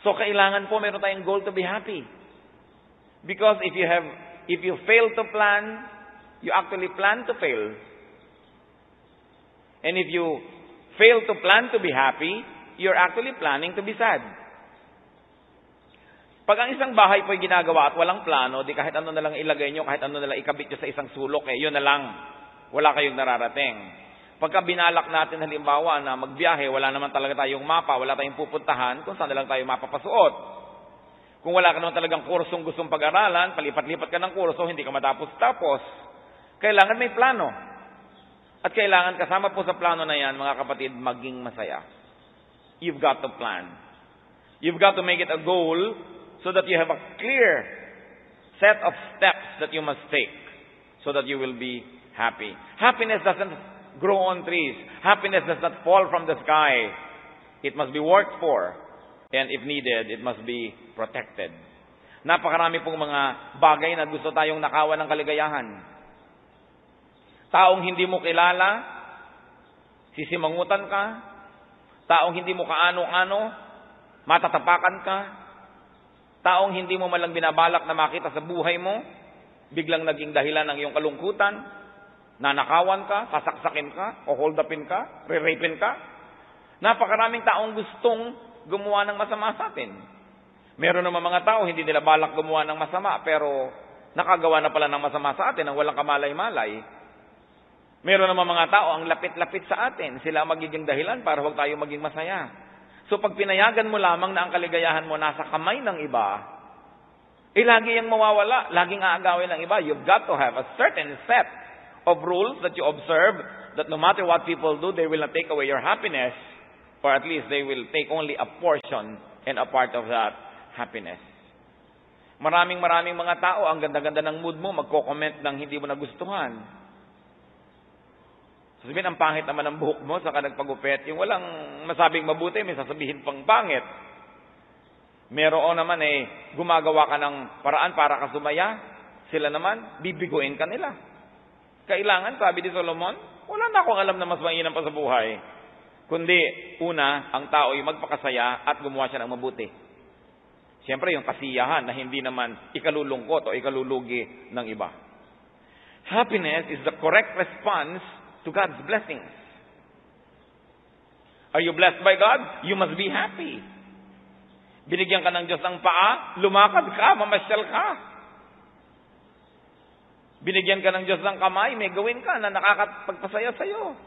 So, kailangan po meron tayong goal to be happy. Because if you fail to plan, you actually plan to fail. And if you fail to plan to be happy, you're actually planning to be sad. Pag ang isang bahay po'y ginagawa at walang plano, di kahit ano na lang ilagay nyo, kahit ano na lang ikabit nyo sa isang sulok, yun na lang. Wala kayong nararating. Pagka binalak natin halimbawa na magbiyahe, wala naman talaga tayong mapa, wala tayong pupuntahan, kung saan na lang tayo mapapasuot. Kung wala ka naman talagang kursong gustong pag-aralan, palipat-lipat ka ng kurso, hindi ka matapos-tapos. Kailangan may plano. At kailangan kasama po sa plano na yan, mga kapatid, maging masaya. You've got to plan. You've got to make it a goal so that you have a clear set of steps that you must take so that you will be happy. Happiness doesn't grow on trees. Happiness does not fall from the sky. It must be worked for. And if needed, it must be protected. Napakarami pong mga bagay na gusto tayong nakawan ng kaligayahan. Taong hindi mo kilala, sisimangutan ka. Taong hindi mo kaano-ano, matatapakan ka. Taong hindi mo malang binabalak na makita sa buhay mo, biglang naging dahilan ng iyong kalungkutan. Nanakawan ka, sasaksakin ka, o hold upin ka, re-rapin ka. Napakaraming taong gustong gumawa ng masama sa atin. Meron naman mga tao, hindi nila balak gumawa ng masama, pero nakagawa na pala ng masama sa atin, ang walang kamalay-malay. Meron naman mga tao, ang lapit-lapit sa atin, sila magiging dahilan para huwag tayo maging masaya. So pag pinayagan mo lamang na ang kaligayahan mo nasa kamay ng iba, lagi yung mawawala, laging aagawin ng iba. You've got to have a certain set of rules that you observe, that no matter what people do, they will not take away your happiness, or at least they will take only a portion and a part of that happiness. Maraming mga tao, ang ganda-ganda ng mood mo, magko-comment ng hindi mo nagustuhan. Sasabihin, ang pangit naman ng buhok mo, saka nagpagupit. Yung walang masabing mabuti, may sasabihin pang pangit. Meron naman gumagawa ka ng paraan para ka sumaya. Sila naman, bibiguin ka nila. Kailangan, sabi ni Solomon, wala na akong alam na mas mainam pa sa buhay. Kundi, una, ang tao ay magpakasaya at gumawa siya ng mabuti. Siyempre, yung kasiyahan na hindi naman ikalulungkot o ikalulugi ng iba. Happiness is the correct response to God's blessings. Are you blessed by God? You must be happy. Binigyan ka ng Diyos ng paa, lumakad ka, mamasyal ka. Binigyan ka ng Diyos ng kamay, may gawin ka na nakakapagpasaya sa'yo.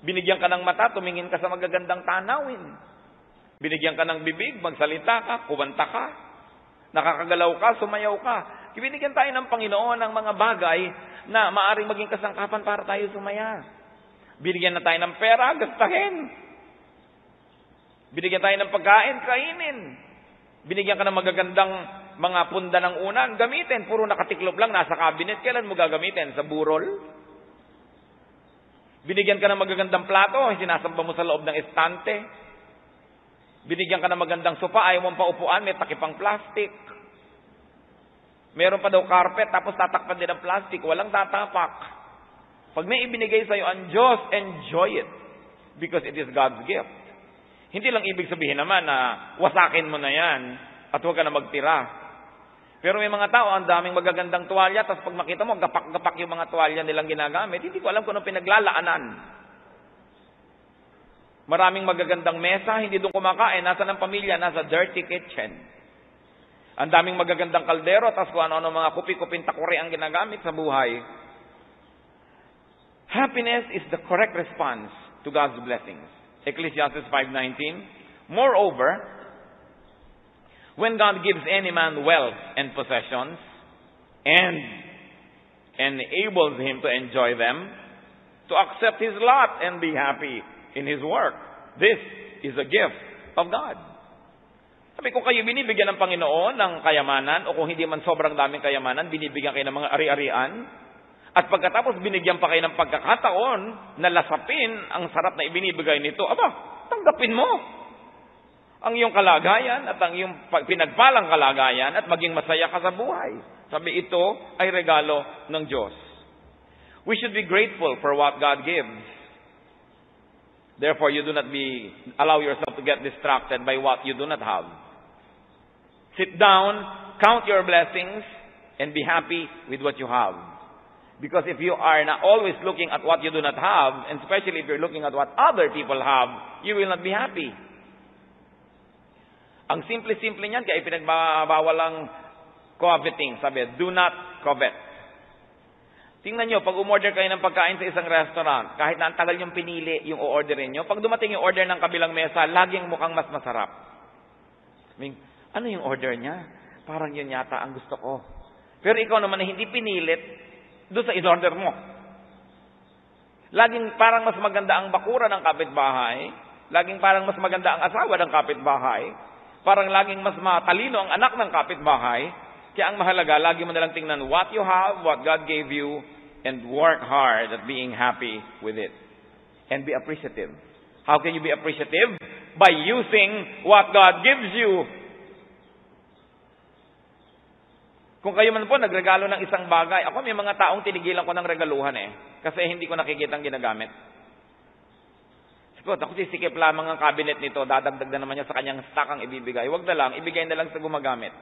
Binigyan ka ng mata, tumingin ka sa magagandang tanawin. Binigyan ka ng bibig, magsalita ka, kumanta ka. Nakakagalaw ka, sumayaw ka. Binigyan tayo ng Panginoon ng mga bagay na maaring maging kasangkapan para tayo sumaya. Binigyan na tayo ng pera, gastahin. Binigyan tayo ng pagkain, kainin. Binigyan ka ng magagandang mga punda ng unan, gamitin. Puro nakatiklop lang, nasa cabinet. Kailan mo gagamitin? Sa burol? Binigyan ka ng magagandang plato, sinasamba mo sa loob ng estante. Binigyan ka ng magandang sopa, ayaw mong paupuan, may takipang plastic. Meron pa daw carpet, tapos tatakpan din ng plastic, walang tatapak. Pag may ibinigay sa'yo ang Diyos, enjoy it. Because it is God's gift. Hindi lang ibig sabihin naman na wasakin mo na yan at huwag ka na magtira. Pero may mga tao, ang daming magagandang tuwalya, tapos pag makita mo, gapak-gapak yung mga tuwalya nilang ginagamit, hindi ko alam kung anong pinaglalaanan. Maraming magagandang mesa, hindi doon kumakain, nasa ng pamilya, nasa dirty kitchen. Ang daming magagandang kaldero, tapos kung ano-ano mga kupi-kuping takuri ang ginagamit sa buhay. Happiness is the correct response to God's blessings. Ecclesiastes 5:19. Moreover, when God gives any man wealth and possessions and enables him to enjoy them, to accept his lot and be happy in his work, this is a gift of God. Sabi, kung kayo binibigyan ng Panginoon ng kayamanan, o kung hindi man sobrang daming kayamanan, binibigyan kayo ng mga ari-arian, at pagkatapos binigyan pa kayo ng pagkakataon na lasapin ang sarap na ibinibigay nito, tanggapin mo ang iyong kalagayan at ang iyong pinagpalang kalagayan at maging masaya ka sa buhay. Sabi, ito ay regalo ng Diyos. We should be grateful for what God gives. Therefore, you do not allow yourself to get distracted by what you do not have. Sit down, count your blessings, and be happy with what you have. Because if you are not always looking at what you do not have, and especially if you're looking at what other people have, you will not be happy. Ang simple-simple niyan, kaya ipinagbawal ang coveting. Sabi, do not covet. Tingnan nyo, pag umorder kayo ng pagkain sa isang restaurant, kahit na ang tagal yung pinili yung o-orderin nyo, pag dumating yung order ng kabilang mesa, laging mukhang mas masarap. I mean, ano yung order niya? Parang yun yata ang gusto ko. Pero ikaw naman na hindi pinilit doon sa in-order mo. Laging parang mas maganda ang bakura ng kapitbahay. Laging parang mas maganda ang asawa ng kapitbahay. Parang laging mas matalino ang anak ng kapitbahay. Kaya ang mahalaga, lagi mo nalang tingnan what you have, what God gave you, and work hard at being happy with it. And be appreciative. How can you be appreciative? By using what God gives you. Kung kayo man po nagregalo ng isang bagay, ako may mga taong tinigilan ko ng regaluhan kasi hindi ko nakikita ang ginagamit. Siguro, ako sisikip lamang ang cabinet nito, dadagdag na naman niya sa kanyang stock ang ibibigay. Huwag na lang, ibigay na lang sa gumagamit.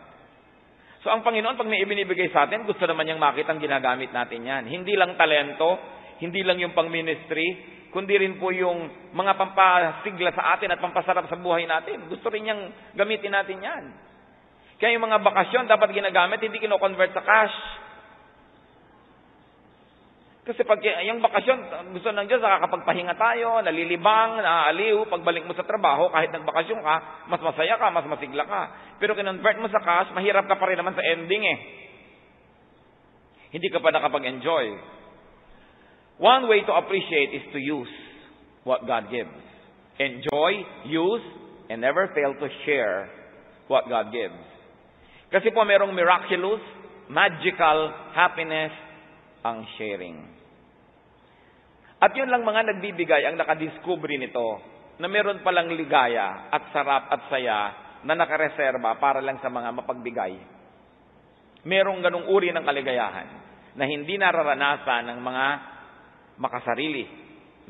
So ang Panginoon, pag may ibinibigay sa atin, gusto naman niyang makita ang ginagamit natin yan. Hindi lang talento, hindi lang yung pang-ministry, kundi rin po yung mga pampasigla sa atin at pampasarap sa buhay natin. Gusto rin niyang gamitin natin yan. Kaya yung mga bakasyon dapat ginagamit, hindi kino-convert sa cash. Kasi pag yung bakasyon, gusto ng Diyos, nakakapagpahinga tayo, nalilibang, naaaliw, pagbalik mo sa trabaho, kahit nagbakasyon ka, mas masaya ka, mas masigla ka. Pero kinonvert mo sa cash, mahirap ka pa rin naman sa ending Hindi ka pa nakapag-enjoy. One way to appreciate is to use what God gives. Enjoy, use, and never fail to share what God gives. Kasi po merong miraculous, magical happiness ang sharing. At yun lang mga nagbibigay ang nakadiscovery nito na meron palang ligaya at sarap at saya na nakareserba para lang sa mga mapagbigay. Merong ganung uri ng kaligayahan na hindi nararanasan ng mga makasarili,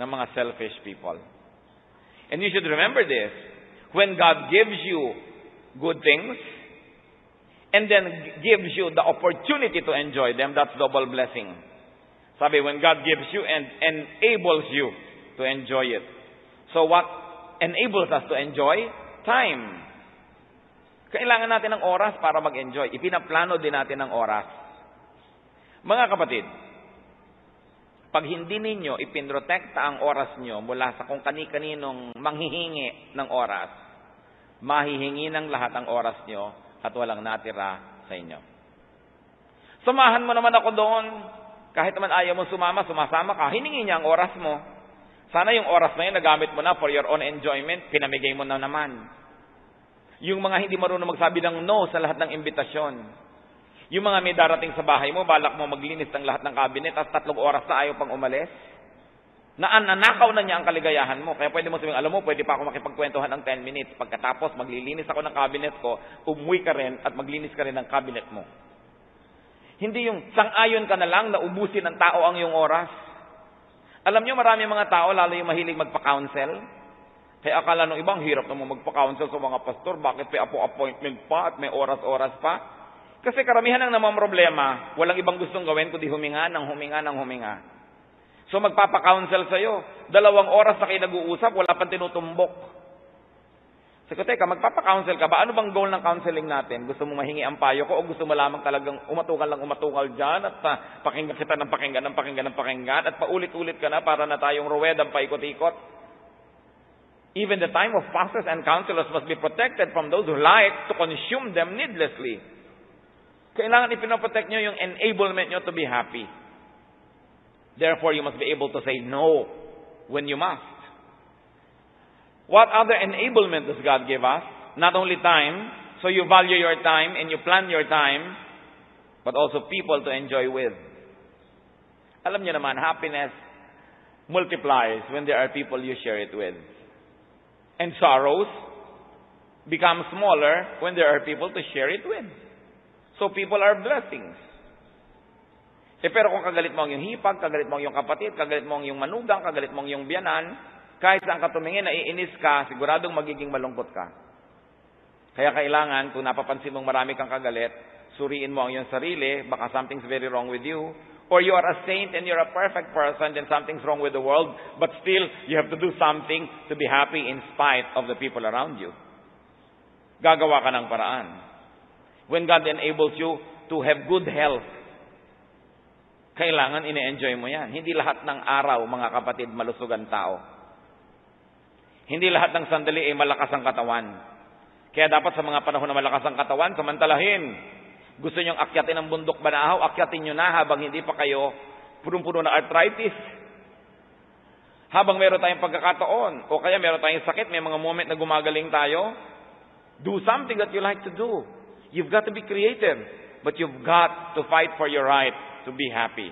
ng mga selfish people. And you should remember this, when God gives you good things, and then gives you the opportunity to enjoy them, that's double blessing. Sabi, when God gives you and enables you to enjoy it. So what enables us to enjoy? Time. Kailangan natin ng oras para mag-enjoy. Ipinaplano din natin ng oras. Mga kapatid, pag hindi ninyo ipinrotekta ang oras nyo mula sa kung kani-kaninong manghihingi ng oras, mahihingi ng lahat ang oras nyo at walang natira sa inyo. Samahan mo naman ako doon. Kahit naman ayaw mo sumama, sumasama ka. Hiningi niya ang oras mo. Sana yung oras na yun, nagamit mo na for your own enjoyment, pinamigay mo na naman. Yung mga hindi marunong magsabi ng no sa lahat ng imbitasyon. Yung mga may darating sa bahay mo, balak mo maglinis ng lahat ng cabinet, at 3 oras na ayaw pang umalis. Nanakaw na niya ang kaligayahan mo. Kaya pwede mo sabihin, alam mo, pwede pa ako makipagkwentuhan ng 10 minutes. Pagkatapos, maglilinis ako ng cabinet ko, umuwi ka rin at maglinis ka rin ng cabinet mo. Hindi yung sang-ayon ka na lang na ubusin ng tao ang iyong oras. Alam niyo, marami mga tao, lalo yung mahilig magpa-counsel. Kaya akala nung ibang hirap naman magpa-counsel sa mga pastor. Bakit may appointment pa at may oras-oras pa? Kasi karamihan ng namang problema, walang ibang gustong gawin kundi huminga ng huminga. So magpapa-counsel sa'yo. 2 oras na kayo nag-uusap, wala pang tinutumbok. Sabi ko, teka, magpapa-counsel ka ba? Ano bang goal ng counseling natin? Gusto mo mahingi ang payo ko o gusto mo lamang talagang umatukal dyan at pakinggan kita ng pakinggan at paulit-ulit ka na para na tayong ruwedang paikot-ikot? Even the time of pastors and counselors must be protected from those who like to consume them needlessly. Kailangan ipinoprotect nyo yung enablement nyo to be happy. Therefore, you must be able to say no when you must. What other enablement does God give us? Not only time, so you value your time and you plan your time, but also people to enjoy with. Alam niyo naman, happiness multiplies when there are people you share it with. And sorrows become smaller when there are people to share it with. So people are blessings. Pero kung kagalit mo ang iyong hipag, kagalit mo ang iyong kapatid, kagalit mo ang iyong manugang, kagalit mo ang iyong biyanan, kahit saan ka tumingin, naiinis ka, siguradong magiging malungkot ka. Kaya kailangan, kung napapansin mong marami kang kagalit, suriin mo ang iyong sarili, baka something's very wrong with you. Or you are a saint and you're a perfect person, then something's wrong with the world, but still, you have to do something to be happy in spite of the people around you. Gagawa ka ng paraan. When God enables you to have good health, kailangan ine-enjoy mo yan. Hindi lahat ng araw, mga kapatid, malusog ang tao. Hindi lahat ng sandali ay malakas ang katawan. Kaya dapat sa mga panahon na malakas ang katawan, samantalahin. Gusto nyong akyatin ang bundok Banahaw, akyatin nyo na habang hindi pa kayo punong-puno na arthritis. Habang meron tayong pagkakataon, o kaya meron tayong sakit, may mga moment na gumagaling tayo, do something that you like to do. You've got to be creative, but you've got to fight for your right to be happy.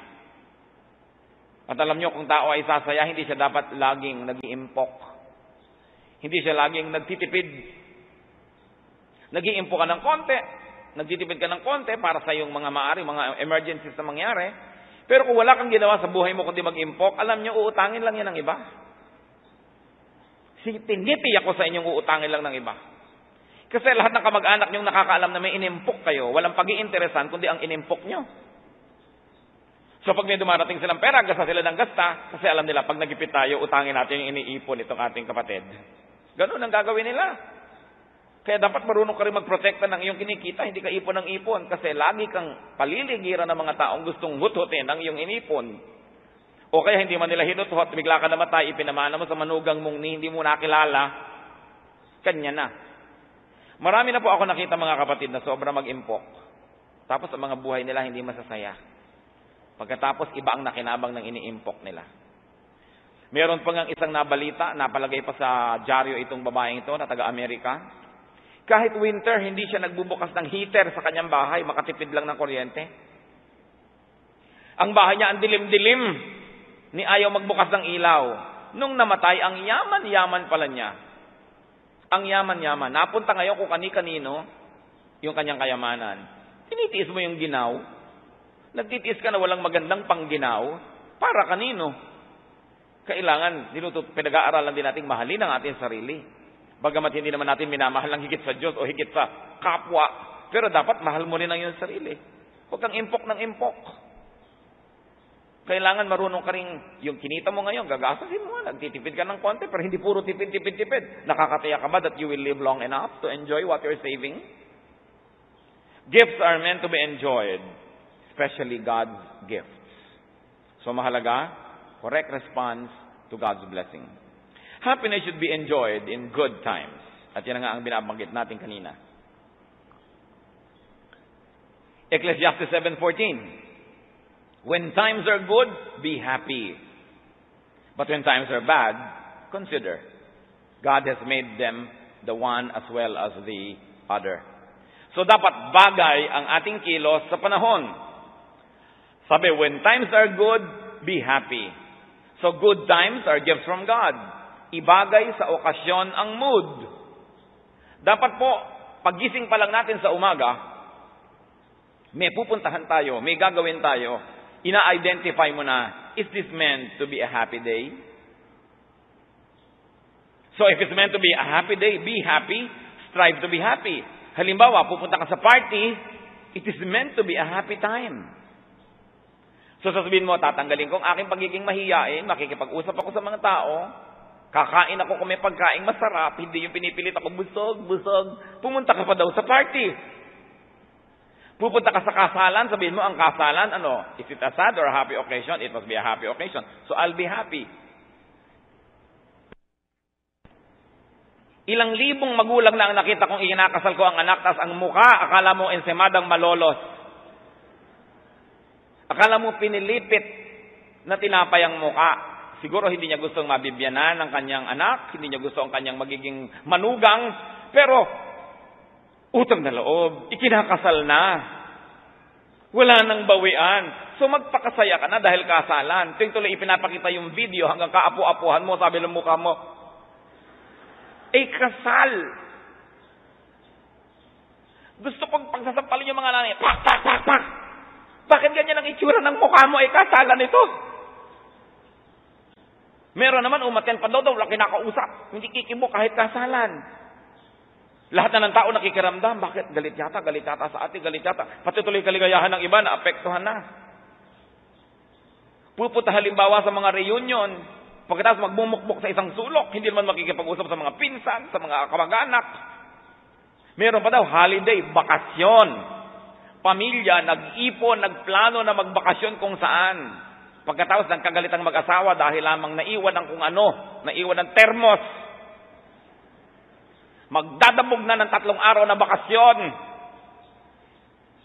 At alam nyo, kung tao ay sasaya, hindi siya dapat laging nag-iimpok. Hindi siya laging nagtitipid. Nag-iimpok ka ng konti, nagtitipid ka ng konti para sa iyong mga mga emergencies na mangyari. Pero kung wala kang ginawa sa buhay mo kundi mag-impok, alam nyo, uutangin lang yan ng iba. Tinitiyak ko sa inyong uutangin lang ng iba. Kasi lahat ng kamag-anak nyong nakakaalam na may inimpok kayo, walang pag-iinteresan kundi ang inimpok nyo. So pag may dumarating silang pera, gasta sila ng gasta, kasi alam nila, pag nagipit tayo, utangin natin yung iniipon itong ating kapatid. Ganun ang gagawin nila. Kaya dapat marunong ka rin magprotekta ng iyong kinikita, hindi ka ipon ng ipon. Kasi lagi kang paliligiran ng mga taong gustong hut-hutin ang iyong inipon. O kaya hindi man nila hinut-hut, bigla ka namatay, ipinamana mo sa manugang mong hindi mo nakilala, kanya na. Marami na po ako nakita mga kapatid na sobra mag-impok. Tapos ang mga buhay nila hindi masasaya. Pagkatapos iba ang nakinabang ng iniimpok nila. Meron pa ngang isang nabalita, napalagay pa sa dyaryo itong babaeng ito na taga-Amerika. Kahit winter, hindi siya nagbubukas ng heater sa kanyang bahay, makatipid lang ng kuryente. Ang bahay niya ang dilim-dilim, ni ayaw magbukas ng ilaw. Nung namatay, ang yaman-yaman pala niya. Ang yaman-yaman. Napunta ngayon kung kani-kanino yung kanyang kayamanan. Tinitiis mo yung ginaw. Nagtitiis ka na walang magandang pangginaw. Para kanino? Kailangan, pinag-aaralan din natin mahalin ang ating sarili. Bagamat hindi naman natin minamahal ng higit sa Diyos o higit sa kapwa. Pero dapat mahal mo rin ang iyong sarili. Huwag kang impok ng impok. Kailangan marunong ka rin, yung kinita mo ngayon, gagasasin mo. Nagtitipid ka ng konti, pero hindi puro tipid. Nakakataya ka ba that you will live long enough to enjoy what you're saving? Gifts are meant to be enjoyed, especially God's gifts. So mahalaga, correct response to God's blessing. Happiness should be enjoyed in good times. At yan nga ang binabanggit natin kanina. Ecclesiastes 7:14. When times are good, be happy. But when times are bad, consider. God has made them the one as well as the other. So dapat bagay ang ating kilos sa panahon. Sabi, when times are good, be happy. So good times are gifts from God. Ibagay sa okasyon ang mood. Dapat po, pagising pa lang natin sa umaga, may pupuntahan tayo, may gagawin tayo, ina-identify mo na, is this meant to be a happy day? So if it's meant to be a happy day, be happy, strive to be happy. Halimbawa, pupunta ka sa party, it is meant to be a happy time. So sasabihin mo, tatanggalin ko ang aking pagiging mahiyain, makikipag-usap ako sa mga tao, kakain ako kung may pagkain masarap, hindi yung pinipilit ako busog. Pumunta ka pa daw sa party. Pupunta ka sa kasalan, sabihin mo, ang kasalan, is it a sad or a happy occasion? It must be a happy occasion. So I'll be happy. Ilang libong magulang na ang nakita kong ikinakasal ko ang anak, tas ang mukha, akala mo ensemadang malolos. Akala mo pinilipit na tinapay ang mukha. Siguro hindi niya gustong mabibyanan ng kanyang anak, hindi niya gusto ang kanyang magiging manugang, pero utang na loob, ikinakasal na. Wala nang bawian. So magpakasaya ka na dahil kasalan. Tuloy ipinapakita yung video hanggang kaapu-apuhan mo, sabi ng mukha mo, kasal. Gusto kong pagsasampalin yung mga nanay, pak! Bakit ganyan ang itsura ng mukha mo? Kasalan ito. Meron naman, umaten pa daw, wala kinakausap. Hindi kikimo kahit kasalan. Lahat na ng tao nakikiramdam, bakit? Galit yata sa atin, galit yata. Pati tuloy kaligayahan ng iba, naapektuhan na. Pupunta halimbawa sa mga reunion, pagkatapos magmumukbok sa isang sulok, hindi naman makikipag-usap sa mga pinsan, sa mga kamag-anak. Meron pa daw holiday, bakasyon. Pamilya, nag-ipon, nagplano na magbakasyon kung saan. Pagkatapos ng kagalitang mag-asawa dahil lamang naiwan ng kung ano, naiwan ng termos. Magdadabog na ng 3 araw na bakasyon.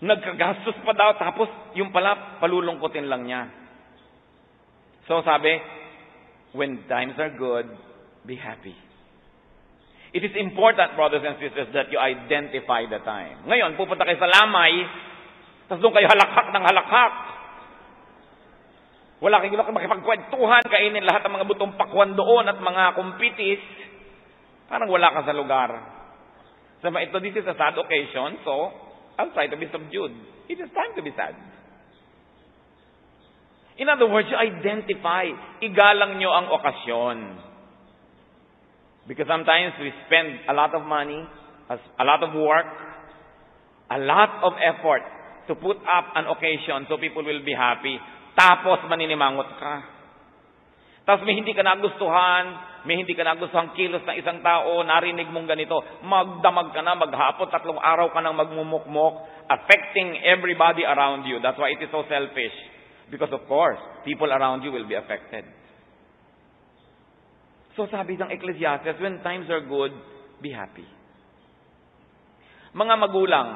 Nagkagastos pa daw, tapos yung pala, palulungkutin lang niya. So sabi, when times are good, be happy. It is important, brothers and sisters, that you identify the time. Ngayon, pupunta kayo sa lamay, tapos doon kayo halakhak ng halakhak. Wala kayong makipagkwentuhan, kainin lahat ng mga butong pakwan doon at mga kumpitis. Parang wala ka sa lugar. So, this is a sad occasion, so I'll try to be subdued. It is time to be sad. In other words, you identify. Igalang nyo ang okasyon. Because sometimes we spend a lot of money, a lot of work, a lot of effort to put up an occasion so people will be happy. Tapos maninimangot ka. Tapos may hindi ka nagustuhan, may hindi ka nagustuhan kilos ng isang tao, narinig mong ganito, magdamag ka na, maghapon, 3 araw ka nang magmumukmok, affecting everybody around you. That's why it is so selfish. Because of course, people around you will be affected. So sabi ng Ecclesiastes, when times are good, be happy. Mga magulang,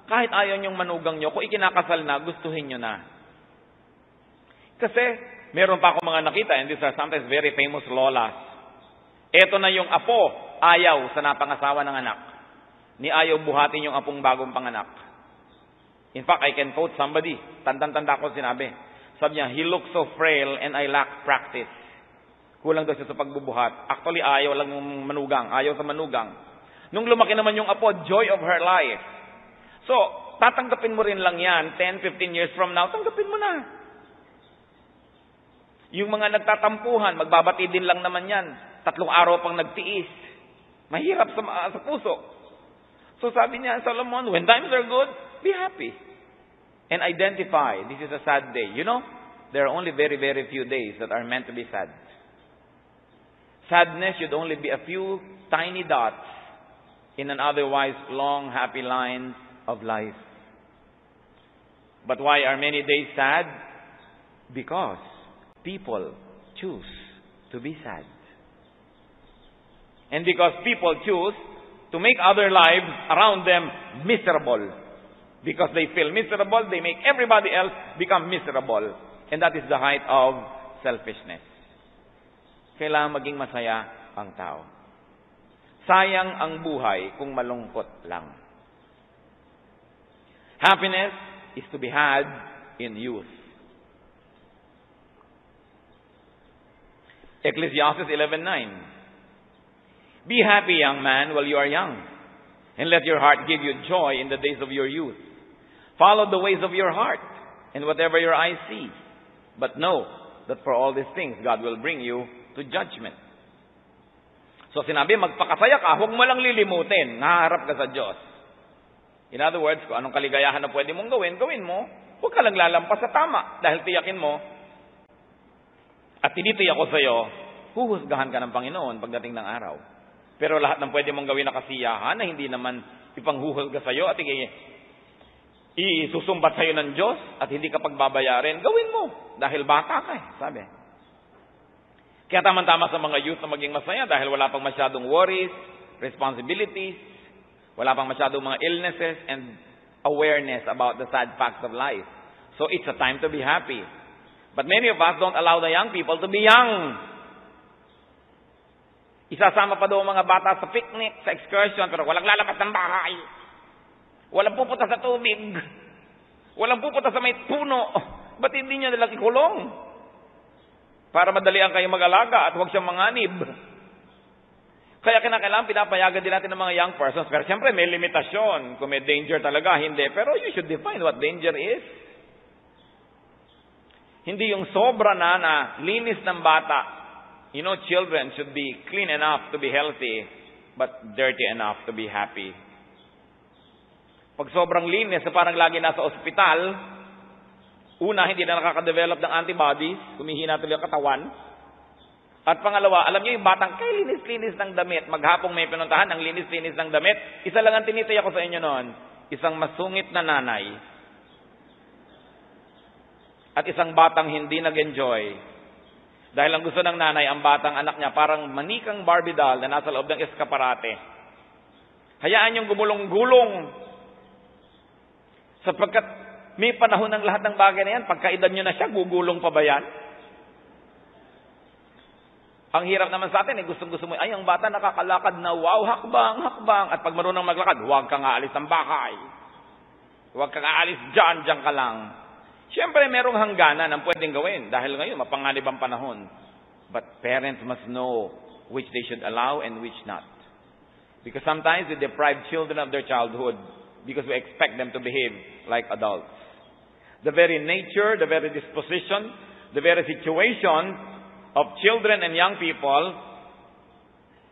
kahit ayaw niyong manugang niyo, kung ikinakasal na, gustuhin niyo na. Kasi, meron pa ako mga nakita, and these are sometimes very famous lolas. Ito na yung apo, ayaw sa napangasawa ng anak. Ni ayaw buhatin yung apong bagong panganak. In fact, I can quote somebody. Tandang-tanda ko sinabi. Sabi niya, he looks so frail and I lack practice. Kulang daw siya sa pagbubuhat. Actually, ayaw lang manugang. Ayaw sa manugang. Nung lumaki naman yung apo, joy of her life. So, tatanggapin mo rin lang yan, 10, 15 years from now, tanggapin mo na. Yung mga nagtatampuhan, magbabati din lang naman yan. 3 araw pang nagtiis. Mahirap sa puso. So sabi niya, Solomon, when times are good, be happy. And identify, this is a sad day. You know, there are only very, very few days that are meant to be sad. Sadness should only be a few tiny dots in an otherwise long, happy line of life. But why are many days sad? Because people choose to be sad. And because people choose to make other lives around them miserable. Because they feel miserable, they make everybody else become miserable. And that is the height of selfishness. Kailangan maging masaya ang tao. Sayang ang buhay kung malungkot lang. Happiness is to be had in youth. Ecclesiastes 11:9. Be happy, young man, while you are young, and let your heart give you joy in the days of your youth. Follow the ways of your heart, and whatever your eyes see. But know that for all these things, God will bring you to judgment. So sinabi, magpakasaya ka, huwag mo lang lilimutin, naharap ka sa Diyos. In other words, kung anong kaligayahan na pwede mong gawin, gawin mo. Huwag ka lang lalampas sa tama, dahil tiyakin mo, at tinitiyak ko sa iyo, huhusgahan ka ng Panginoon pagdating ng araw. Pero lahat ng pwede mong gawin na kasiyahan na hindi naman ipanghuhulga sa iyo at isusumbat sa iyo ng Diyos at hindi ka pagbabayarin, gawin mo dahil bata ka sabi. Kaya tama-tama sa mga youth na maging masaya dahil wala pang masyadong worries, responsibilities, wala pang masyadong mga illnesses and awareness about the sad facts of life. So it's a time to be happy. But many of us don't allow the young people to be young. Isasama pa daw mga bata sa picnic, sa excursion, pero walang lalabas ng bahay. Walang pupunta sa tubig. Walang pupunta sa may puno. Ba't hindi niya nilang ikulong? Para madalian kayo mag-alaga at huwag siyang manganib. Kaya kinakailangan pinapayagan din natin ng mga young persons. Pero siyempre may limitasyon. Kung may danger talaga, hindi. Pero you should define what danger is. Hindi yung sobra na linis ng bata. You know, children should be clean enough to be healthy, but dirty enough to be happy. Pag sobrang linis, parang lagi nasa ospital, una, hindi na nakaka-develop ng antibodies, humihina tuloy ang katawan. At pangalawa, alam niyo yung batang kay linis-linis ng damit, maghapong may pinuntahan, ang linis-linis ng damit, isa lang ang tinitaya ko sa inyo noon, isang masungit na nanay, at isang batang hindi nag-enjoy. Dahil ang gusto ng nanay, ang batang anak niya, parang manikang Barbie doll na nasa loob ng eskaparate. Hayaan niyong gumulong-gulong. Sapagkat may panahon ng lahat ng bagay na yan, pagkaedad niyo na siya, gugulong pa ba yan? Ang hirap naman sa atin, gustong-gusto mo, ay, ang bata nakakalakad na, wow, hakbang, hakbang. At pag marunong maglakad, huwag kang aalis ng bahay. Huwag kang aalis dyan ka lang. Siyempre, merong hangganan ang pwedeng gawin dahil ngayon, mapanganib ang panahon. But parents must know which they should allow and which not. Because sometimes we deprive children of their childhood because we expect them to behave like adults. The very nature, the very disposition, the very situation of children and young people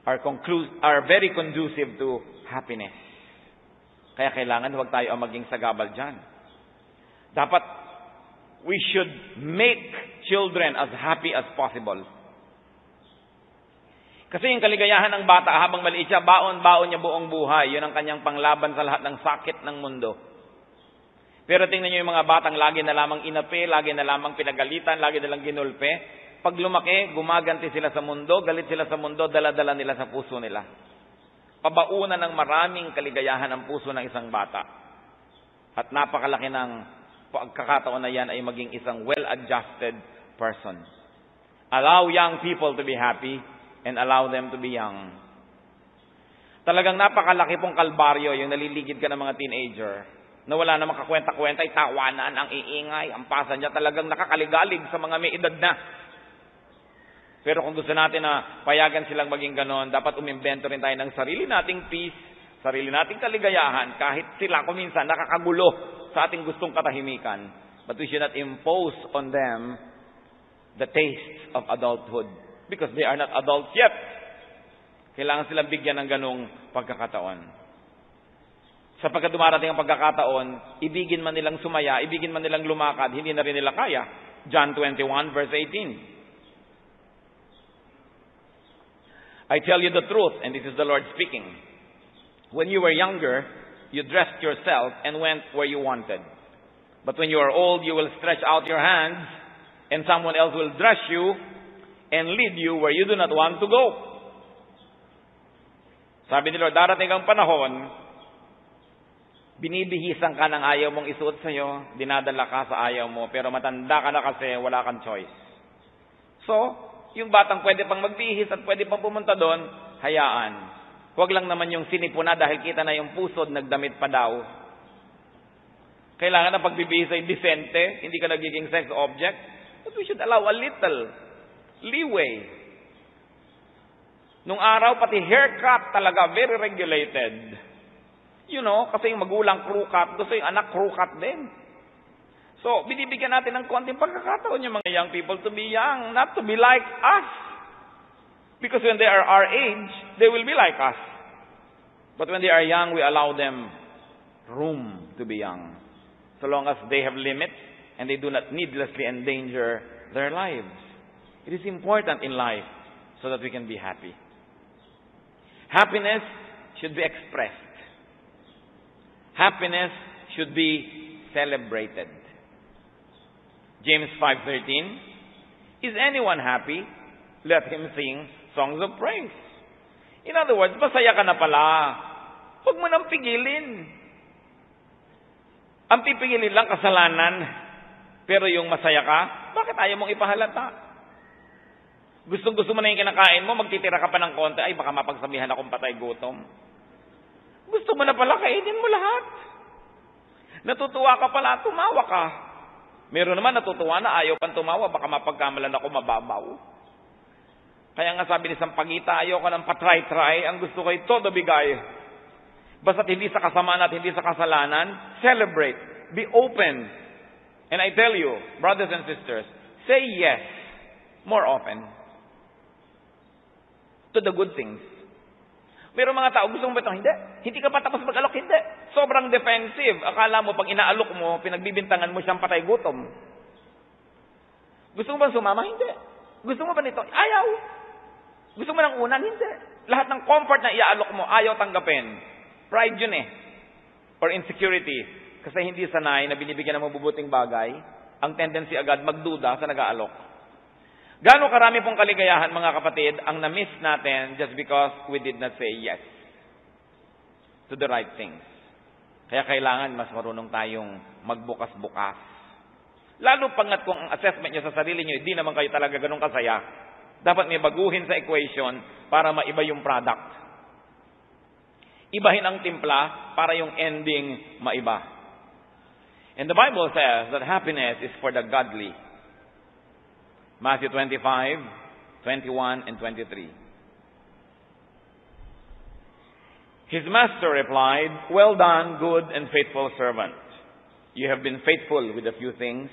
are very conducive to happiness. Kaya kailangan huwag tayo ang maging sagabal dyan. Dapat we should make children as happy as possible. Kasi yung kaligayahan ng bata habang maliit siya, baon-baon niya buong buhay. Yun ang kanyang panglaban sa lahat ng sakit ng mundo. Pero tingnan niyo yung mga batang lagi na lamang inapi, lagi na lamang pinagalitan, lagi na lang ginulpe. Pag lumaki, gumaganti sila sa mundo, galit sila sa mundo, dala-dala nila sa puso nila. Pabaunan ng maraming kaligayahan ang puso ng isang bata. At napakalaki ng pagkakataon na yan ay maging isang well-adjusted person. Allow young people to be happy and allow them to be young. Talagang napakalaki pong kalbaryo yung naliligid ka ng mga teenager na wala na makakwenta-kwenta, tawanan, ang iingay, ang pasa niya, talagang nakakaligalig sa mga may edad na. Pero kung gusto natin na payagan silang maging ganon, dapat umimbento rin tayo ng sarili nating peace, sarili nating kaligayahan, kahit sila kuminsan nakakagulo sa ating gustong katahimikan. But we should not impose on them the tastes of adulthood because they are not adults yet. Kailangan silang bigyan ng ganong pagkakataon. Sapagkat dumarating ang pagkakataon, ibigin man nilang sumaya, ibigin man nilang lumakad, hindi na rin nila kaya. John 21 verse 18. I tell you the truth, and this is the Lord speaking. When you were younger, you dressed yourself and went where you wanted. But when you are old, you will stretch out your hands, and someone else will dress you and lead you where you do not want to go. Sabi ni Lord, darating ang panahon, binibihisan ka ng ayaw mong isuot sa'yo, dinadala ka sa ayaw mo, pero matanda ka na kasi wala kang choice. So, yung batang pwede pang magbihis at pwede pang pumunta doon, hayaan. Huwag lang naman yung sinipuna dahil kita na yung pusod, nagdamit pa daw. Kailangan na pagbibihis ay decente, hindi ka nagiging sex object. But we should allow a little leeway. Nung araw, pati haircut talaga, very regulated. You know, kasi yung magulang crew cut, gusto yung anak crew cut din. So, binibigyan natin ng konting pagkakataon yung mga young people to be young, not to be like us. Because when they are our age, they will be like us. But when they are young, we allow them room to be young. So long as they have limits and they do not needlessly endanger their lives. It is important in life so that we can be happy. Happiness should be expressed. Happiness should be celebrated. James 5:13, is anyone happy? Let him sing songs of praise. In other words, masaya ka na pala. Huwag mo nang pigilin. Ang pipigilin lang kasalanan. Pero yung masaya ka, bakit ayaw mong ipahalata? Gustong-gusto mo na yung kinakain mo, magtitira ka pa ng konti, ay baka mapagsabihan akong patay gutom. Gusto mo na pala, kainin mo lahat. Natutuwa ka pala, tumawa ka. Meron naman natutuwa na ayaw pang tumawa, baka mapagkamalan ako mababaw. Kaya nga sabi ni Sampaguita, ayaw ka ng patry-try, ang gusto ko ay todo bigay. Basta't hindi sa kasamaan at hindi sa kasalanan, celebrate, be open. And I tell you, brothers and sisters, say yes more often to the good things. Pero mga tao, gusto mo ba ito? Hindi. Hindi ka pa tapos mag-alok? Hindi. Sobrang defensive. Akala mo, pag inaalok mo, pinagbibintangan mo siyang patay gutom. Gusto mo ba sumama? Hindi. Gusto mo ba nito? Ayaw. Gusto mo ng unan? Hindi. Lahat ng comfort na iaalok mo, ayaw tanggapin. Pride yun eh. Or insecurity. Kasi hindi sanay na binibigyan ng mabubuting bagay, ang tendency agad magduda sa nag-aalok. Gaano karami pong kaligayahan, mga kapatid, ang na-miss natin just because we did not say yes to the right things. Kaya kailangan mas marunong tayong magbukas-bukas. Lalo pangat kung ang assessment nyo sa sarili nyo, hindi naman kayo talaga ganun kasaya. Dapat may baguhin sa equation para maiba yung product. Ibahin ang timpla para yung ending maiba. And the Bible says that happiness is for the godly. Matthew 25, 21, and 23. His master replied, "Well done, good and faithful servant. You have been faithful with a few things.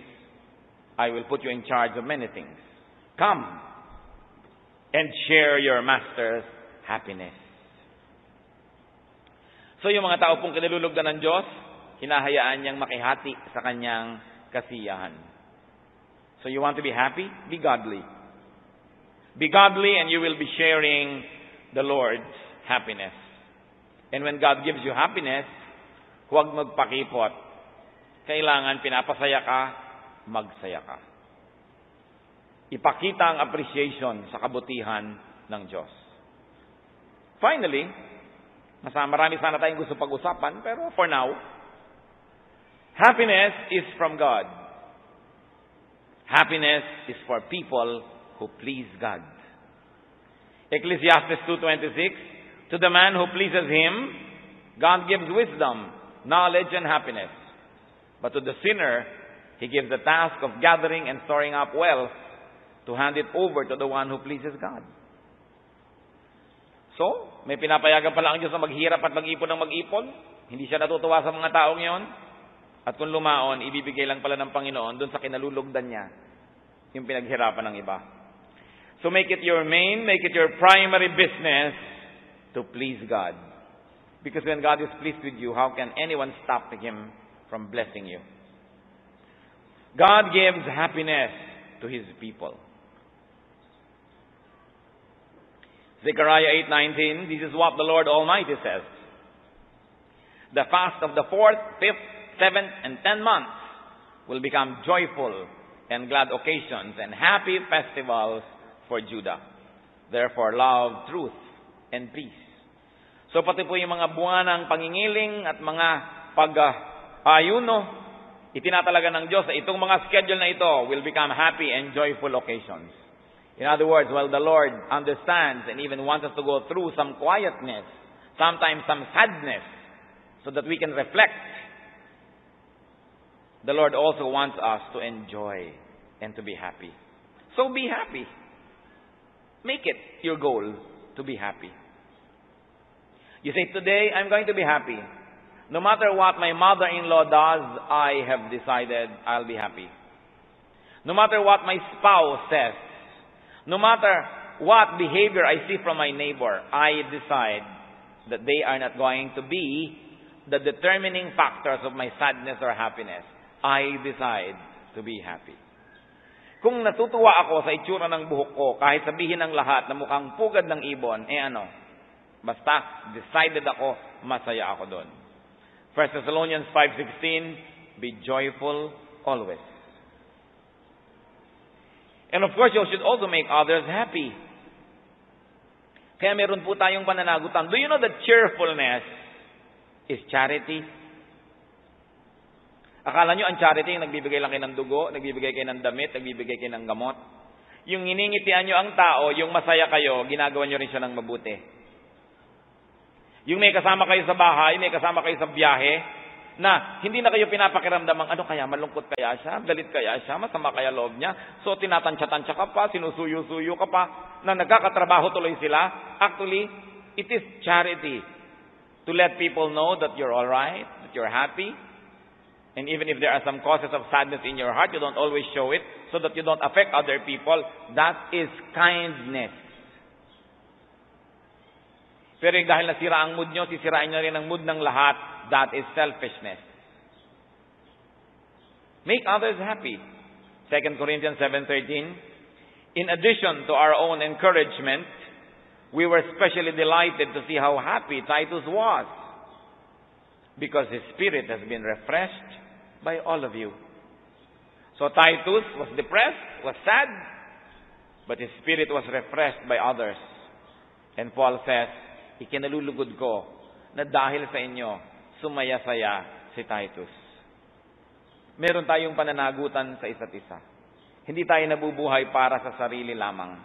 I will put you in charge of many things. Come and share your master's happiness." So yung mga tao pong kinalulugdan ng Diyos, hinahayaan niyang makihati sa kanyang kasiyahan. So you want to be happy? Be godly. Be godly and you will be sharing the Lord's happiness. And when God gives you happiness, huwag magpakipot. Kailangan pinapasaya ka, magsaya ka. Ipakita ang appreciation sa kabutihan ng Diyos. Finally, marami sana tayong gusto pag-usapan, pero for now, happiness is from God. Happiness is for people who please God. Ecclesiastes 2:26, to the man who pleases him, God gives wisdom, knowledge, and happiness. But to the sinner, he gives the task of gathering and storing up wealth to hand it over to the one who pleases God. So, may pinapayagan pala ang Diyos na maghirap at mag-ipon ng mag-ipon. Hindi siya natutuwa sa mga taong yon. At kung lumaon, ibibigay lang pala ng Panginoon dun sa kinalulugdan niya, yung pinaghirapan ng iba. So make it your make it your primary business to please God. Because when God is pleased with you, how can anyone stop Him from blessing you? God gives happiness to His people. Zechariah 8:19, this is what the Lord Almighty says. The fast of the 4th, 5th, 7th, and 10th months will become joyful and glad occasions and happy festivals for Judah. Therefore, love, truth, and peace. So pati po yung mga buwan ng pangingiling at mga pag-ayuno, itinatalaga ng Diyos na itong mga schedule na ito will become happy and joyful occasions. In other words, while the Lord understands and even wants us to go through some quietness, sometimes some sadness, so that we can reflect, the Lord also wants us to enjoy and to be happy. So be happy. Make it your goal to be happy. You say, today I'm going to be happy. No matter what my mother-in-law does, I have decided I'll be happy. No matter what my spouse says, no matter what behavior I see from my neighbor, I decide that they are not going to be the determining factors of my sadness or happiness. I decide to be happy. Kung natutuwa ako sa itsura ng buhok ko, kahit sabihin ng lahat na mukhang pugad ng ibon, basta decided ako, masaya ako doon. 1 Thessalonians 5:16, be joyful always. And of course, you should also make others happy. Kaya meron po tayong pananagutan. Do you know that cheerfulness is charity? Akala nyo ang charity yung nagbibigay lang kayo ng dugo, nagbibigay kayo ng damit, nagbibigay kayo ng gamot. Yung iningitian nyo ang tao, yung masaya kayo, ginagawa nyo rin siya ng mabuti. Yung may kasama kayo sa bahay, may kasama kayo sa biyahe, na hindi na kayo pinapakiramdamang ano kaya, malungkot kaya siya, galit kaya siya, masama kaya loob niya. So tinatansya-tansya ka pa, sinusuyo-suyo ka pa, na nagkakatrabaho tuloy sila. Actually, it is charity to let people know that you're alright, that you're happy. And even if there are some causes of sadness in your heart, you don't always show it so that you don't affect other people. That is kindness. Pero dahil nasira ang mood nyo, sisirain nyo rin ang mood ng lahat. That is selfishness. Make others happy. 2 Corinthians 7:13. In addition to our own encouragement, we were especially delighted to see how happy Titus was, because his spirit has been refreshed by all of you. So Titus was depressed, was sad, but his spirit was refreshed by others. And Paul says, ikinalulugod ko na dahil sa inyo, sumaya-saya si Titus. Meron tayong pananagutan sa isa't isa. Hindi tayo nabubuhay para sa sarili lamang.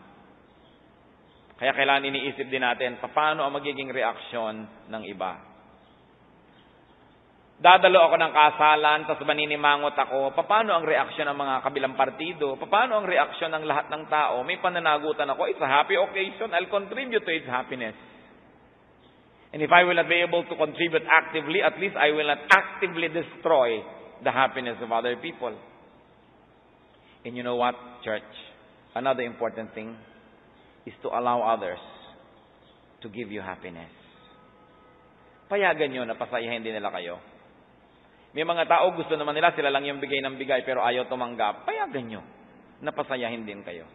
Kaya kailangan iniisip din natin, paano ang magiging reaksyon ng iba. Dadalo ako ng kasalan, tapos maninimangot ako, paano ang reaksyon ng mga kabilang partido? Paano ang reaksyon ng lahat ng tao? May pananagutan ako, it's a happy occasion, I'll contribute to its happiness. And if I will not be able to contribute actively, at least I will not actively destroy the happiness of other people. And you know what, church? Another important thing is to allow others to give you happiness. Payagan nyo na pasayahin din nila kayo. May mga tao gusto naman nila, sila lang yung bigay ng bigay, pero ayaw tumanggap. Payagan nyo na pasayahin din kayo.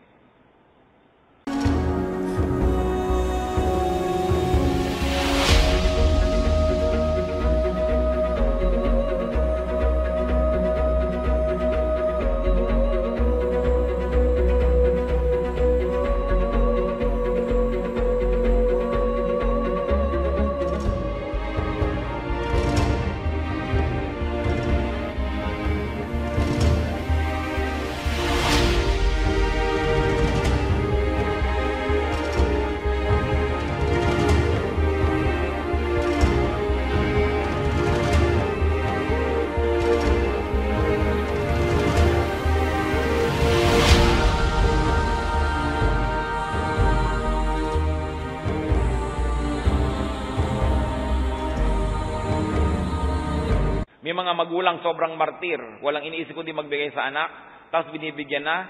May mga magulang sobrang martir, walang iniisip kundi magbigay sa anak, tapos binibigyan na,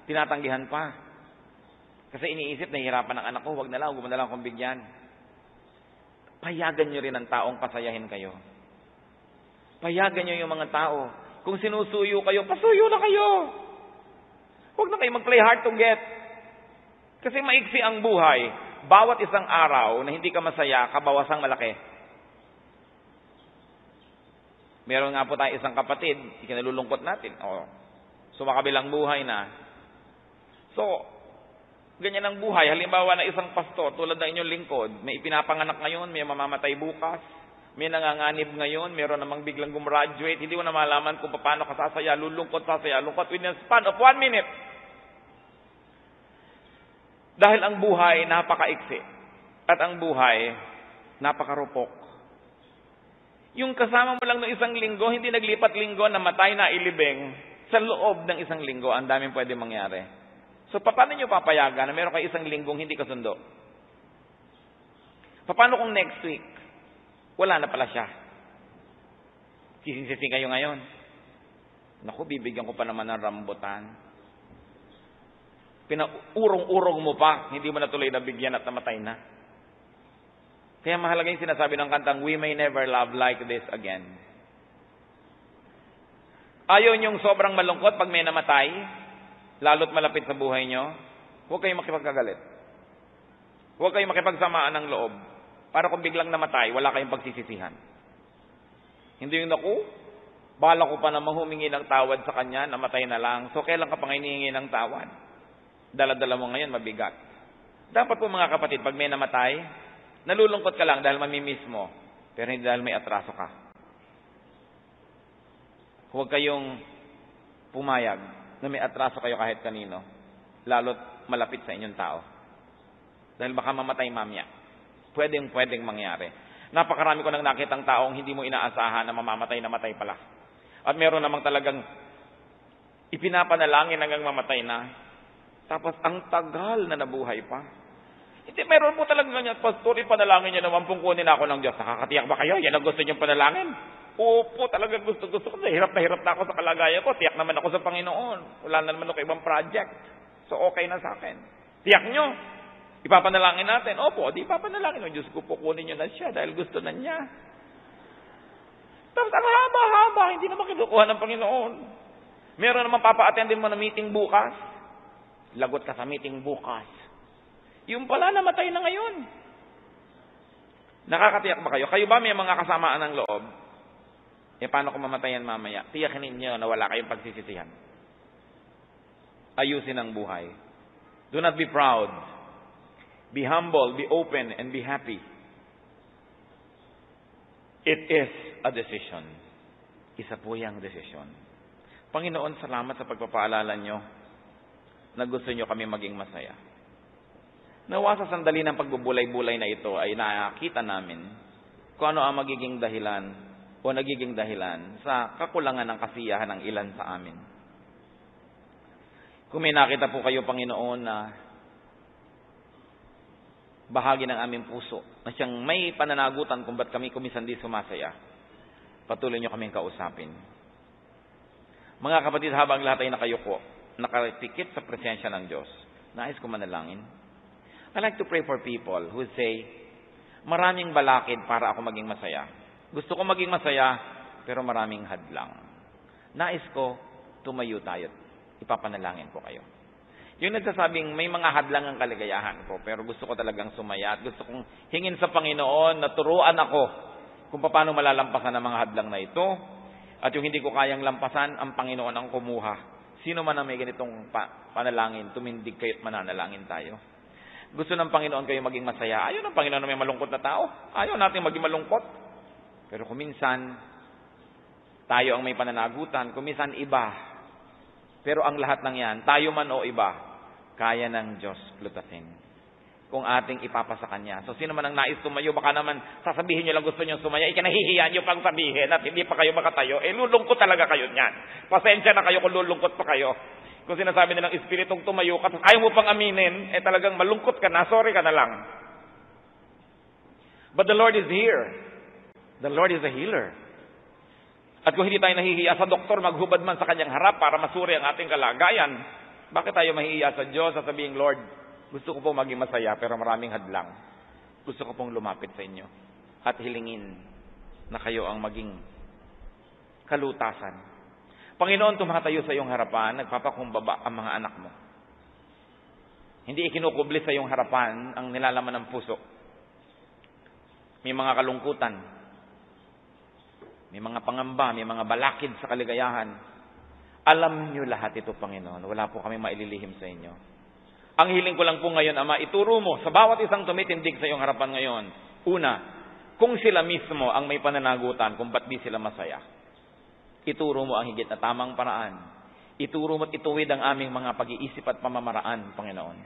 tinatanggihan pa. Kasi iniisip, nahihirapan ng anak ko, huwag na lang akong bigyan. Payagan nyo rin ang taong pasayahin kayo. Payagan nyo yung mga tao. Kung sinusuyo kayo, pasuyo na kayo. Huwag na kayo mag-play hard to get. Kasi maiksi ang buhay. Bawat isang araw na hindi ka masaya, kabawasang malaki. Meron nga po tayo isang kapatid, ikinalulungkot natin. Sumakabilang buhay na. So, ganyan ang buhay. Halimbawa na isang pastor, tulad ng inyong lingkod, may ipinapanganak ngayon, may mamamatay bukas, may nanganganib ngayon, meron namang biglang gumraduate, hindi mo na malaman kung paano ka sasaya, lulungkot within a span of 1 minute. Dahil ang buhay napakaiksi at ang buhay napakarupok. Yung kasama mo lang ng isang linggo, hindi naglipat linggo, namatay na ilibing, sa loob ng isang linggo, ang daming pwede mangyari. So, paano nyo papayagan na meron kayo isang linggong hindi kasundo? Paano kung next week, wala na pala siya? Sisisi kayo ngayon. Naku, bibigyan ko pa naman ng rambutan. Pinaurong-urong mo pa, hindi mo na tuloy nabigyan at namatay na. Kaya mahalaga yung sinasabi ng kantang, we may never love like this again. Ayaw niyong sobrang malungkot pag may namatay, lalo't malapit sa buhay niyo, huwag kayong makipagkagalit. Huwag kayong makipagsamaan ng loob. Para kung biglang namatay, wala kayong pagsisisihan. Hindi yung naku, bala ko pa naman humingi ng tawad sa kanya, namatay na lang. So kailan ka pa ngayon hihingi ng tawad? Dala-dala mo ngayon, mabigat. Dapat po mga kapatid, pag may namatay, nalulungkot ka lang dahil mamimiss mo, pero hindi dahil may atraso ka. Huwag kayong pumayag na may atraso kayo kahit kanino, lalo't malapit sa inyong tao. Dahil baka mamatay mamaya. Pwedeng mangyari. Napakarami ko nang nakitang taong hindi mo inaasahan na namatay pala. At meron namang talagang ipinapanalangin hanggang mamatay na. Tapos ang tagal na nabuhay pa. Hindi, meron po talaga ganyan. Pastor, ipanalangin niyo naman pong kunin ako ng Diyos. Nakakatiyak ba kayo? Yan ang gusto niyong panalangin? Opo, talaga gusto ko. Hirap na ako sa kalagayan ko. Tiyak naman ako sa Panginoon. Wala na naman ako ibang project. So, okay na sa akin. Tiyak nyo. Ipapanalangin natin. Opo, di ipapanalangin. Diyos ko po, kunin niyo na siya dahil gusto na niya. Tapos ang haba-haba, hindi naman kinukuha ng Panginoon. Meron naman papa-attendin mo na meeting bukas. Lagot ka sa meeting bukas. Yung pala, namatay na ngayon. Nakakatiyak ba kayo? Kayo ba may mga kasamaan ng loob? Paano kung mamatayan mamaya? Tiyakin ninyo na wala kayong pagsisisihan. Ayusin ang buhay. Do not be proud. Be humble, be open, and be happy. It is a decision. Isa po yung desisyon. Panginoon, salamat sa pagpapaalala nyo na gusto nyo kami maging masaya. Nawa sa sandali ng pagbubulay-bulay na ito ay nakita namin kung ano ang magiging dahilan o nagiging dahilan sa kakulangan ng kasiyahan ng ilan sa amin. Kung may nakita po kayo, Panginoon, na bahagi ng aming puso na siyang may pananagutan kung ba't kami kumisan di sumasaya, patuloy nyo kaming kausapin. Mga kapatid, habang lahat ay nakayuko, nakatikit sa presensya ng Diyos, nais ko manalangin. I like to pray for people who say, maraming balakid para ako maging masaya. Gusto ko maging masaya, pero maraming hadlang. Nais ko, tumayo tayo. Ipapanalangin ko kayo. Yung nagsasabing, may mga hadlang ang kaligayahan ko, pero gusto ko talagang sumaya at gusto kong hingin sa Panginoon na turuan ako kung paano malalampasan ang mga hadlang na ito. At yung hindi ko kayang lampasan, ang Panginoon ang kumuha. Sino man ang may ganitong panalangin, tumindig kayo at mananalangin tayo. Gusto ng Panginoon kayo maging masaya. Ayaw ng Panginoon na may malungkot na tao. Ayaw natin maging malungkot. Pero kung minsan, tayo ang may pananagutan. Kung minsan, iba. Pero ang lahat ng yan, tayo man o iba, kaya ng Diyos lutasin. Kung ating ipapasa Kanya. So, sino man ang nais tumayo, baka naman sasabihin nyo lang gusto nyo sumaya, ikinahihiyan nyo pang sabihin at hindi pa kayo makatayo. Lulungkot talaga kayo niyan. Pasensya na kayo kung lulungkot pa kayo. Kung sinasabi nilang espiritong tumayo ka, ayaw mo pang aminin, talagang malungkot ka na, sorry ka na lang. But the Lord is here. The Lord is a healer. At kung hindi tayo nahihiya sa doktor, maghubad man sa kanyang harap para masuri ang ating kalagayan, bakit tayo mahihiya sa Diyos at sabihin, Lord, gusto ko pong maging masaya pero maraming hadlang. Gusto ko pong lumapit sa inyo at hilingin na kayo ang maging kalutasan. Panginoon, tumatayo sa iyong harapan, nagpapakumbaba ang mga anak mo. Hindi ikinukubli sa iyong harapan ang nilalaman ng puso. May mga kalungkutan, may mga pangamba, may mga balakid sa kaligayahan. Alam niyo lahat ito, Panginoon. Wala po kami maililihim sa inyo. Ang hiling ko lang po ngayon, Ama, ituro mo sa bawat isang tumitindig sa iyong harapan ngayon. Una, kung sila mismo ang may pananagutan kung ba't di sila masaya. Ituro mo ang higit na tamang paraan. Ituro mo at ituwid ang aming mga pag-iisip at pamamaraan, Panginoon.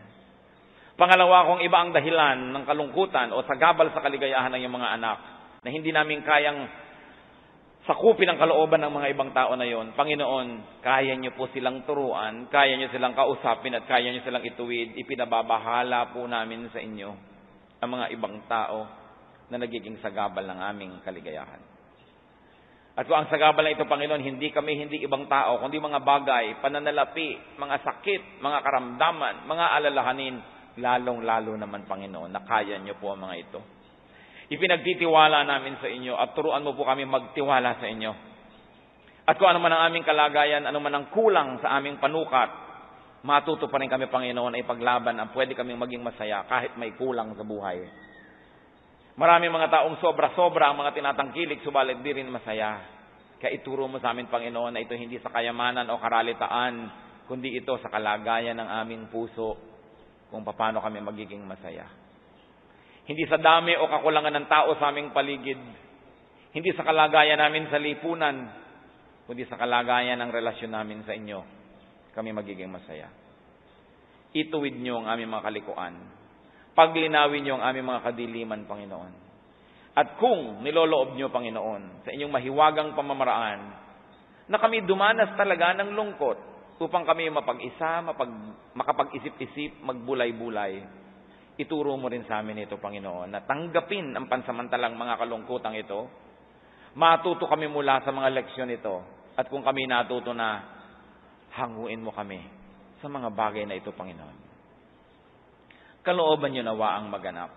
Pangalawa, kung iba ang dahilan ng kalungkutan o sagabal sa kaligayahan ng iyong mga anak na hindi namin kayang sakupin ang kalooban ng mga ibang tao na yon, Panginoon, kaya niyo po silang turuan, kaya niyo silang kausapin at kaya niyo silang ituwid. Ipinababahala po namin sa inyo ang mga ibang tao na nagiging sagabal ng aming kaligayahan. At kung ang sagabal na ito, Panginoon, hindi ibang tao, kundi mga bagay, pananalapi, mga sakit, mga karamdaman, mga alalahanin, lalong-lalo naman, Panginoon, na kaya niyo po ang mga ito. Ipinagtitiwala namin sa inyo at turuan mo po kami magtiwala sa inyo. At kung ano man ang aming kalagayan, ano man ang kulang sa aming panukat, matuto pa rin kami, Panginoon, ay paglaban ang pwede kaming maging masaya kahit may kulang sa buhay. Maraming mga taong sobra-sobra ang mga tinatangkilik, subalit di rin masaya. Kaya ituro mo sa amin, Panginoon, na ito hindi sa kayamanan o karalitaan, kundi ito sa kalagayan ng aming puso kung paano kami magiging masaya. Hindi sa dami o kakulangan ng tao sa aming paligid. Hindi sa kalagayan namin sa lipunan, kundi sa kalagayan ng relasyon namin sa inyo, kami magiging masaya. Ituwid niyo ang aming mga kalikuan. Paglinawin niyo ang aming mga kadiliman, Panginoon. At kung niloloob niyo, Panginoon, sa inyong mahiwagang pamamaraan, na kami dumanas talaga ng lungkot upang kami mapag-isa, makapag-isip-isip, magbulay-bulay, ituro mo rin sa amin ito, Panginoon, na tanggapin ang pansamantalang mga kalungkutang ito, matuto kami mula sa mga leksyon ito, at kung kami natuto na, hanguin mo kami sa mga bagay na ito, Panginoon. Kalooban niyo nawa ang maganap.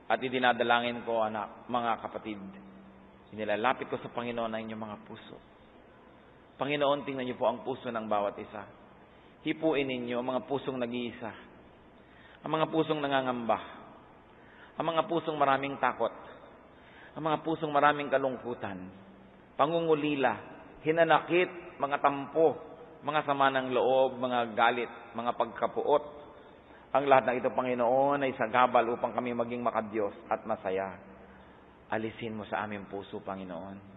At idinadalangin ko, anak, mga kapatid, inilalapit ko sa Panginoon ang inyong mga puso. Panginoon, tingnan niyo po ang puso ng bawat isa. Hipuin ninyo ang mga pusong nag-iisa. Ang mga pusong nangangamba. Ang mga pusong maraming takot. Ang mga pusong maraming kalungkutan. Pangungulila, hinanakit, mga tampo, mga sama ng loob, mga galit, mga pagkapuot. Ang lahat ng ito, Panginoon, ay sagabal upang kami maging makadiyos at masaya. Alisin mo sa aming puso, Panginoon.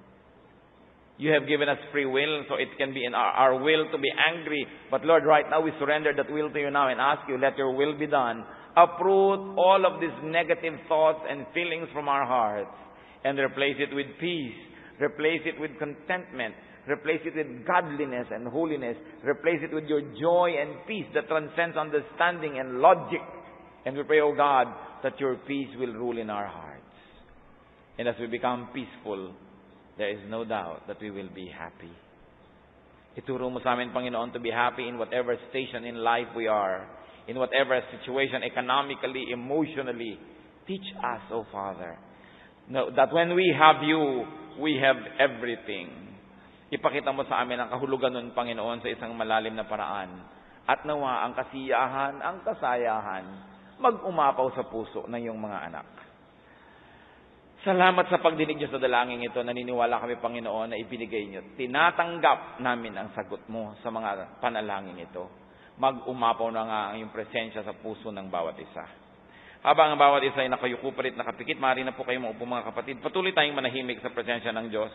You have given us free will, so it can be in our will to be angry. But Lord, right now we surrender that will to you now and ask you, let your will be done. Uproot all of these negative thoughts and feelings from our hearts and replace it with peace. Replace it with contentment. Replace it with godliness and holiness. Replace it with your joy and peace that transcends understanding and logic. And we pray, O God, that your peace will rule in our hearts. And as we become peaceful, there is no doubt that we will be happy. Ituro mo sa amin, Panginoon, to be happy in whatever station in life we are, in whatever situation, economically, emotionally. Teach us, O Father, that when we have you, we have everything. Ipakita mo sa amin ang kahulugan nun, Panginoon, sa isang malalim na paraan. At nawa ang kasiyahan, ang kasayahan, mag-umapaw sa puso ng iyong mga anak. Salamat sa pagdinig niyo sa dalangin ito. Naniniwala kami, Panginoon, na ibinigay niyo. Tinatanggap namin ang sagot mo sa mga panalangin ito. Mag-umapaw na nga ang iyong presensya sa puso ng bawat isa. Habang ang bawat isa ay nakayuko pa rin, nakapikit, maaari na po kayo maupo, mga kapatid. Patuloy tayong manahimik sa presensya ng Diyos.